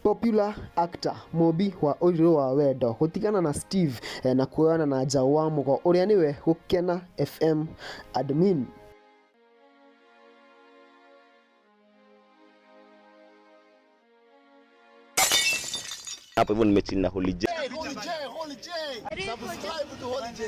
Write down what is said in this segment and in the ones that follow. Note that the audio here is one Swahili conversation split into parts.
Popular actor Mumbi wa ũrirũ wa wendo gũtigana na Steve na kuoyana na njaũ wa mũgo ũrĩa nĩwe Gũkena FM admin. Hapo hivyo nimechini na Holy J. Subscribe to Holy J.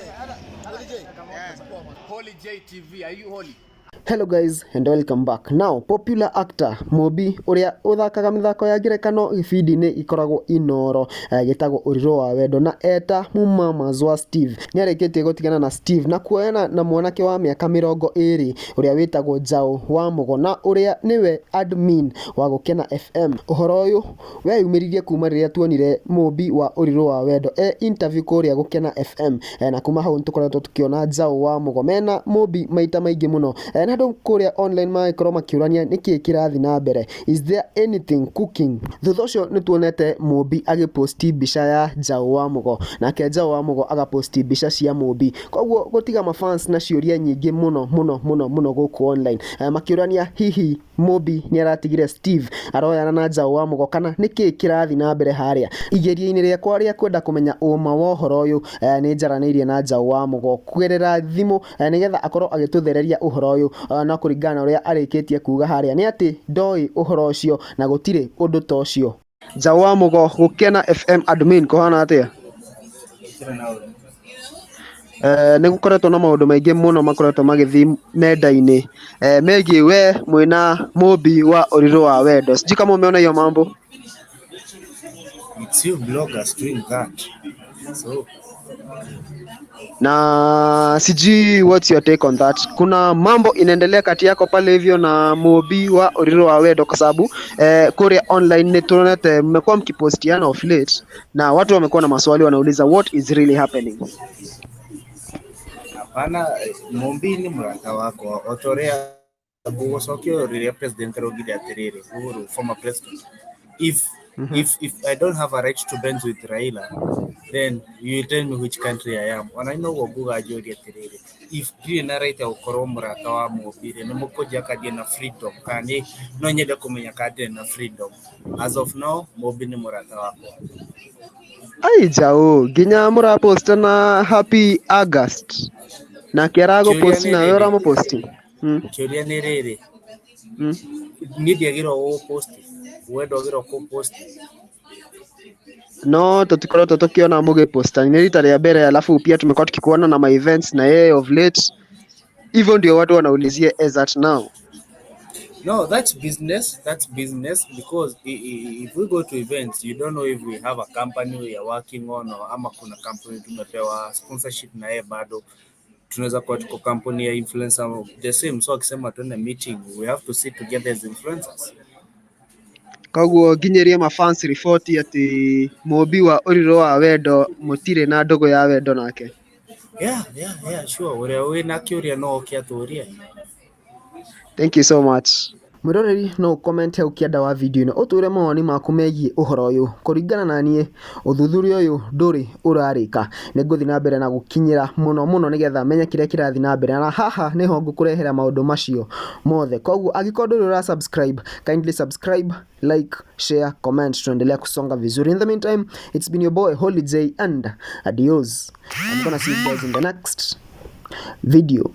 Holy J TV. Are you holy? Hello guys and welcome back. Now popular actor Mumbi uria uthakaga mithako ya ngerekano gibindi-ini ikoragwo Inoro gitagwo ũrirũ wa wendo na eta mumamas wa Steve niareketie gutigana na Steve na kuoyana na mwanake wa miaka 20 uria witagwo njaũ wa mũgo na uria niwe admin wa Gũkena FM. Uhoro uyu weyumiririe kuma riria tuonire Mumbi wa ũrirũ wa wendo interview kuria Gũkena FM na kuma hau nitukoretwo tukiona njaũ wa mũgo mena Mumbi maita maingi muno na andũ kuria online magĩkorwo makiũrania nĩkĩ kĩrathi na mbere, is there anything cooking? Thutha ũcio nĩtuonete Mumbi agiposti mbica ya njaũ wa mũgo nake njaũ wa mũgo agaposti mbica cia Mumbi, koguo gũtiga mafans na ciũria nyingĩ muno gũkũ online makiũrania hihi Mumbi nĩaratigire Steve aroyana na njaũ wa mũgo kana nĩkĩ kĩrathi na mbere harĩa. Igeria-inĩ rĩakwa rĩa kwenda kũmenya ũma wa ũhoro ũyũ nĩ njaranĩirie na njaũ wa mũgo kũgerera thimũ nĩgetha akorwo agĩtũthereria ũhoro ũyũ na kũringana na ũrĩa arĩkĩtie kuga harĩa nĩ atĩ ndoĩ ũhoro ũcio na gũtirĩ ũndũ ta ũcio. Njaũ wa mũgo Gũkena FM admin kũhana atĩa? Nĩgũkoretwo na maũndũ maingĩ mũno makoretwo magĩthiĩ nenda-inĩ megiĩ we mwĩna Mumbi wa ũrirũ wa wendo. Sijui kama umeona hiyo mambo. It's you bloggers doing that. So na sijui what's your take on that. Kuna mambo inaendelea kati yako pale hivyo na Mumbi wa ũrirũ wa wendo kwa sababu kuria online netonete mmekuwa mkipostiana of late na watu wamekuwa na maswali wanauliza what is really happening. Hapana, Mumbi ni mrata wako otorea gũcokio rĩrĩa president rogire atiriri Uhuru former president. If I don't have a right to bend with Raila, then you tell me which country I am. And I know what Google Jodi atiriri. If you na right ya gũkorwo mrata wa Mumbi nĩ mũkũnja kadi na freedom kandi no nyende kũmenya kadi na freedom. As of now Mumbi ni mrata wako. Ai njaũ nginya mũrapost na happy August na kĩarago post na wewe ũramuposti. Kĩũria nĩ rĩrĩ, niĩ ndiagĩrĩirwo gũpost, we ndwagĩrĩirwo gũpost. No tutikoretwo tukiona mũgĩposta ni rita rĩa mbere, alafu pia tumekuwa tukikuona na my events na yeye of late. Hivyo ndio watu wanaulizia as at now. No, that's business because if we go to events, you don't know if we have a company we are working on or ama kuna company tumepewa sponsorship na yeye bado. Tunaweza kuwa tuko company ya influencer the same, so akisema tuende meeting we have to sit together as influencers. Koguo nginyerie mafans report ati Mumbi wa ũrirũ wa wendo mutire na ndogo ya wendo nake. Yeah, sure. Uria we na kĩũria no ũkĩatũria. Thank you so much. Mwiroreri no comment he ukienda wa video ino utwire mawoni maku megiĩ ũhoro ũyũ. Kũringana na niĩ ũthuthuria ũyũ ndũrĩ ũrarĩka, nĩngũthiĩ na mbere na gũkinyĩra mũno nĩgetha menye kĩrĩa kĩrathiĩ na mbere na haha nĩho ngũkũrehera maũndũ macio mothe. Koguo angĩkorwo ndũrĩ ũra subscribe, kindly subscribe, like, share, comment, tuendelea kusonga vizuri. In the meantime, it's been your boy Holy J and adios. I'm gonna see you guys in the next video.